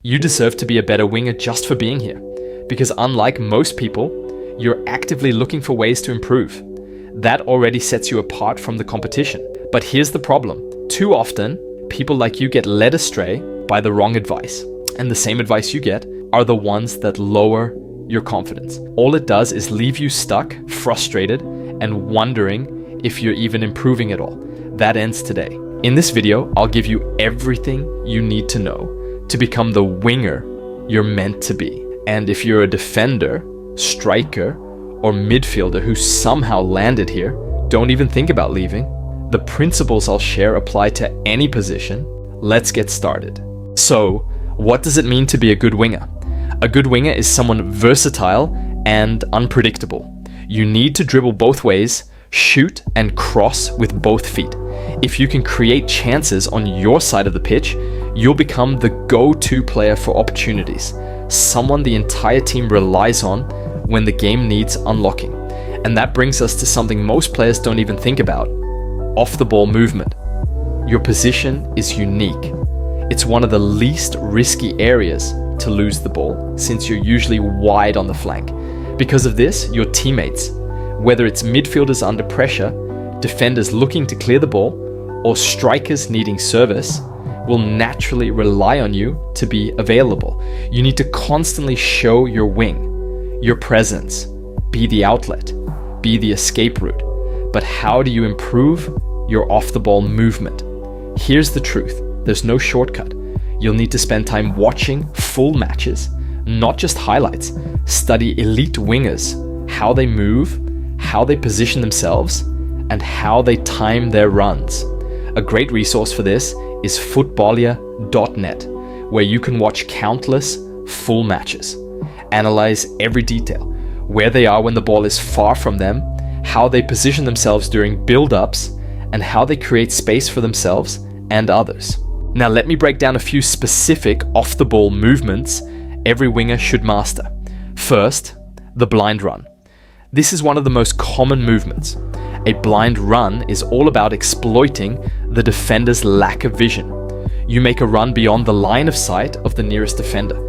You deserve to be a better winger just for being here, because unlike most people, you're actively looking for ways to improve. That already sets you apart from the competition. But here's the problem. Too often, people like you get led astray by the wrong advice. And the same advice you get are the ones that lower your confidence. All it does is leave you stuck, frustrated, and wondering if you're even improving at all. That ends today. In this video, I'll give you everything you need to know to become the winger you're meant to be. And if you're a defender, striker, or midfielder who somehow landed here, don't even think about leaving. The principles I'll share apply to any position. Let's get started. So, what does it mean to be a good winger? A good winger is someone versatile and unpredictable. You need to dribble both ways, shoot and cross with both feet. If you can create chances on your side of the pitch, you'll become the go-to player for opportunities, someone the entire team relies on when the game needs unlocking. And that brings us to something most players don't even think about: off-the-ball movement. Your position is unique. It's one of the least risky areas to lose the ball, since you're usually wide on the flank. Because of this, your teammates, whether it's midfielders under pressure, defenders looking to clear the ball, or strikers needing service, will naturally rely on you to be available. You need to constantly show your wing, your presence, be the outlet, be the escape route. But how do you improve your off-the-ball movement? Here's the truth. There's no shortcut. You'll need to spend time watching full matches, not just highlights. Study elite wingers, how they move, how they position themselves, and how they time their runs. A great resource for this is footballia.net, where you can watch countless full matches, analyze every detail, where they are when the ball is far from them, how they position themselves during build-ups, and how they create space for themselves and others. Now let me break down a few specific off-the-ball movements every winger should master. First, the blind run. This is one of the most common movements. A blind run is all about exploiting the defender's lack of vision. You make a run beyond the line of sight of the nearest defender.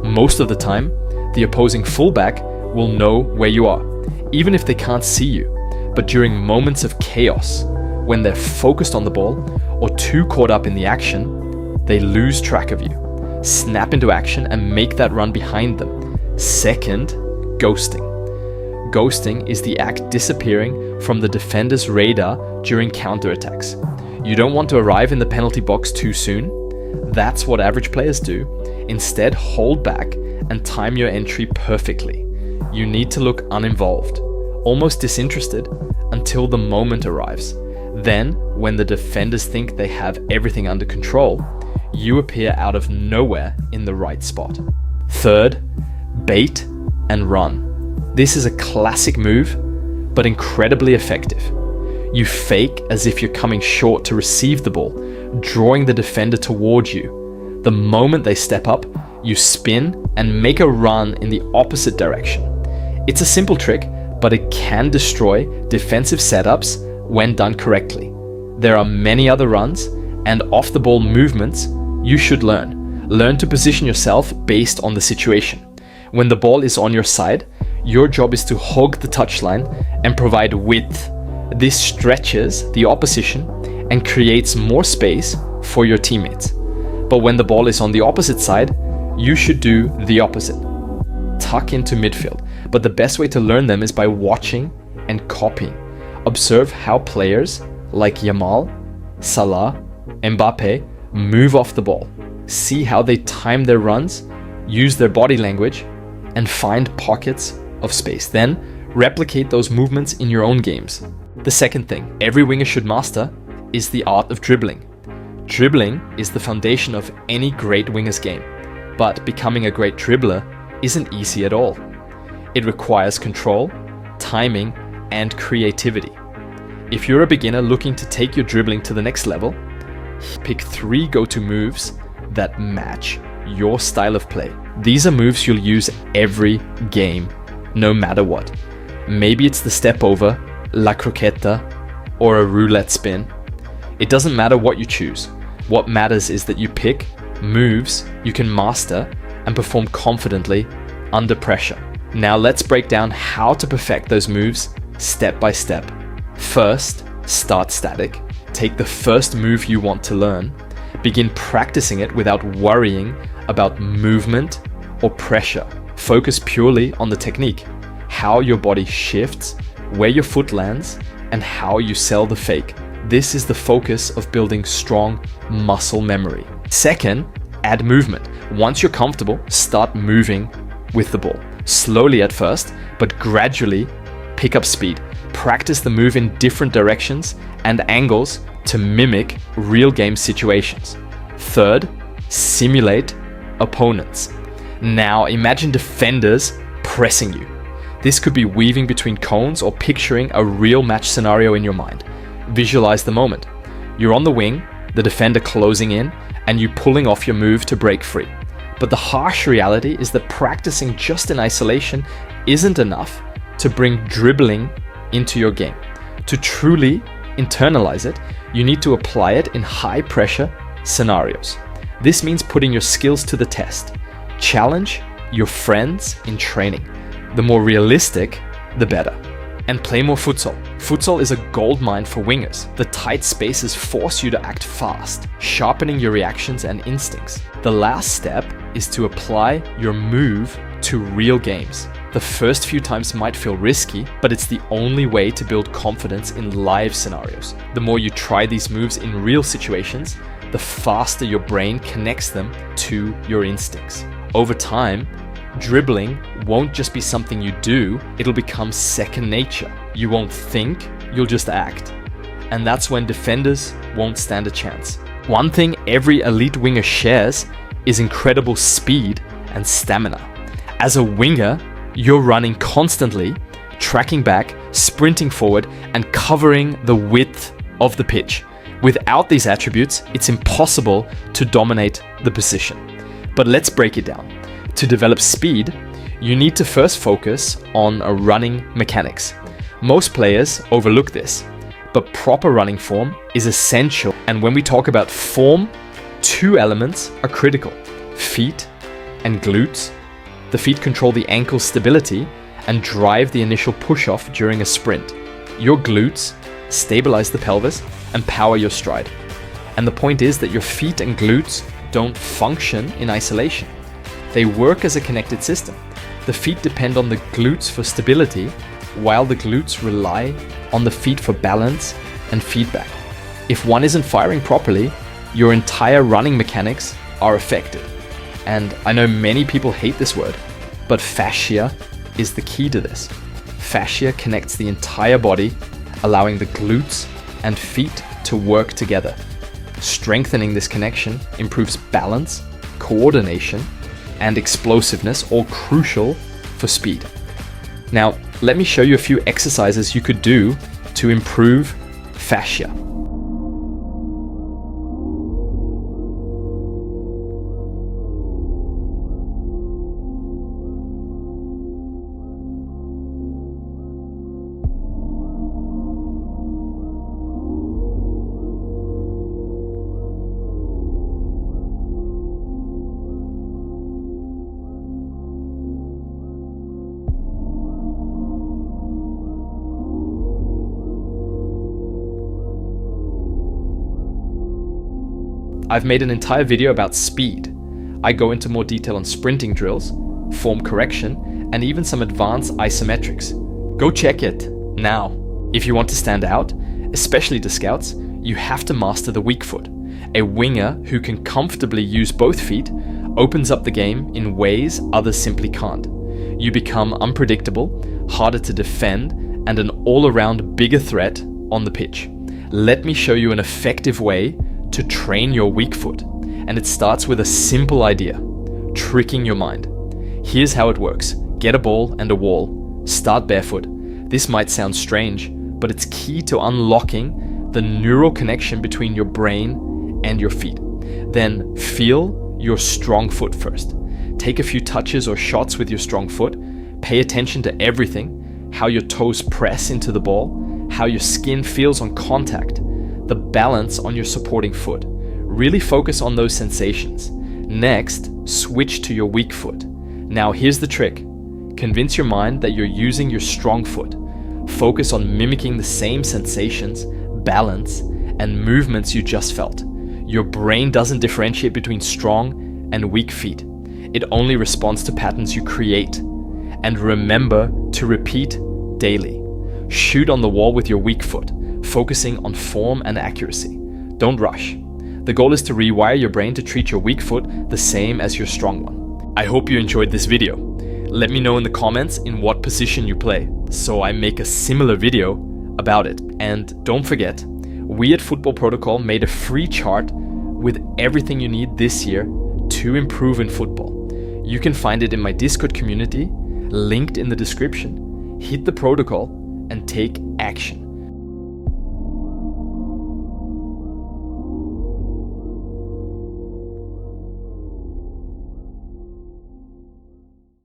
Most of the time, the opposing fullback will know where you are, even if they can't see you. But during moments of chaos, when they're focused on the ball or too caught up in the action, they lose track of you, snap into action and make that run behind them. Second, ghosting. Ghosting is the act disappearing from the defender's radar during counterattacks. You don't want to arrive in the penalty box too soon. That's what average players do. Instead, hold back and time your entry perfectly. You need to look uninvolved, almost disinterested, until the moment arrives. Then, when the defenders think they have everything under control, you appear out of nowhere in the right spot. Third, bait and run. This is a classic move, but incredibly effective. You fake as if you're coming short to receive the ball, drawing the defender towards you. The moment they step up, you spin and make a run in the opposite direction. It's a simple trick, but it can destroy defensive setups when done correctly. There are many other runs and off-the-ball movements you should learn. Learn to position yourself based on the situation. When the ball is on your side, your job is to hog the touchline and provide width. This stretches the opposition and creates more space for your teammates. But when the ball is on the opposite side, you should do the opposite. Tuck into midfield. But the best way to learn them is by watching and copying. Observe how players like Yamal, Salah, Mbappe move off the ball. See how they time their runs, use their body language, and find pockets of space. Then replicate those movements in your own games. The second thing every winger should master is the art of dribbling. Dribbling is the foundation of any great winger's game, but becoming a great dribbler isn't easy at all. It requires control, timing, and creativity. If you're a beginner looking to take your dribbling to the next level, pick 3 go-to moves that match your style of play. These are moves you'll use every game, no matter what. Maybe it's the step over, la croqueta, or a roulette spin. It doesn't matter what you choose. What matters is that you pick moves you can master and perform confidently under pressure. Now let's break down how to perfect those moves step by step. First, start static. Take the first move you want to learn. Begin practicing it without worrying about movement or pressure. Focus purely on the technique, how your body shifts, where your foot lands, and how you sell the fake. This is the focus of building strong muscle memory. Second, add movement. Once you're comfortable, start moving with the ball. Slowly at first, but gradually pick up speed. Practice the move in different directions and angles to mimic real game situations. Third, simulate opponents. Now imagine defenders pressing you. This could be weaving between cones or picturing a real match scenario in your mind. Visualize the moment. You're on the wing, the defender closing in, and you pulling off your move to break free. But the harsh reality is that practicing just in isolation isn't enough to bring dribbling into your game. To truly internalize it, you need to apply it in high pressure scenarios. This means putting your skills to the test. Challenge your friends in training. The more realistic, the better. And play more futsal. Futsal is a goldmine for wingers. The tight spaces force you to act fast, sharpening your reactions and instincts. The last step is to apply your move to real games. The first few times might feel risky, but it's the only way to build confidence in live scenarios. The more you try these moves in real situations, the faster your brain connects them to your instincts. Over time, dribbling won't just be something you do, it'll become second nature. You won't think, you'll just act. And that's when defenders won't stand a chance. One thing every elite winger shares is incredible speed and stamina. As a winger, you're running constantly, tracking back, sprinting forward, and covering the width of the pitch. Without these attributes, it's impossible to dominate the position. But let's break it down. To develop speed, you need to first focus on running mechanics. Most players overlook this, but proper running form is essential. And when we talk about form, two elements are critical: feet and glutes. The feet control the ankle stability and drive the initial push-off during a sprint. Your glutes stabilize the pelvis and power your stride. And the point is that your feet and glutes don't function in isolation. They work as a connected system. The feet depend on the glutes for stability, while the glutes rely on the feet for balance and feedback. If one isn't firing properly, your entire running mechanics are affected. And I know many people hate this word, but fascia is the key to this. Fascia connects the entire body, allowing the glutes and feet to work together. Strengthening this connection improves balance, coordination, and explosiveness, all crucial for speed. Now, let me show you a few exercises you could do to improve fascia. I've made an entire video about speed. I go into more detail on sprinting drills, form correction, and even some advanced isometrics. Go check it now. If you want to stand out, especially to scouts, you have to master the weak foot. A winger who can comfortably use both feet opens up the game in ways others simply can't. You become unpredictable, harder to defend, and an all-around bigger threat on the pitch. Let me show you an effective way to train your weak foot, and it starts with a simple idea: tricking your mind. Here's how it works. Get a ball and a wall. Start barefoot. This might sound strange, but it's key to unlocking the neural connection between your brain and your feet. Then feel your strong foot first. Take a few touches or shots with your strong foot. Pay attention to everything: how your toes press into the ball, how your skin feels on contact, the balance on your supporting foot. Really focus on those sensations. Next, switch to your weak foot. Now here's the trick. Convince your mind that you're using your strong foot. Focus on mimicking the same sensations, balance, and movements you just felt. Your brain doesn't differentiate between strong and weak feet. It only responds to patterns you create. And remember to repeat daily. Shoot on the wall with your weak foot, focusing on form and accuracy. Don't rush. The goal is to rewire your brain to treat your weak foot the same as your strong one. I hope you enjoyed this video. Let me know in the comments in what position you play, so I make a similar video about it. And don't forget, we at Football Protocol made a free chart with everything you need this year to improve in football. You can find it in my Discord community, linked in the description. Hit the protocol and take action.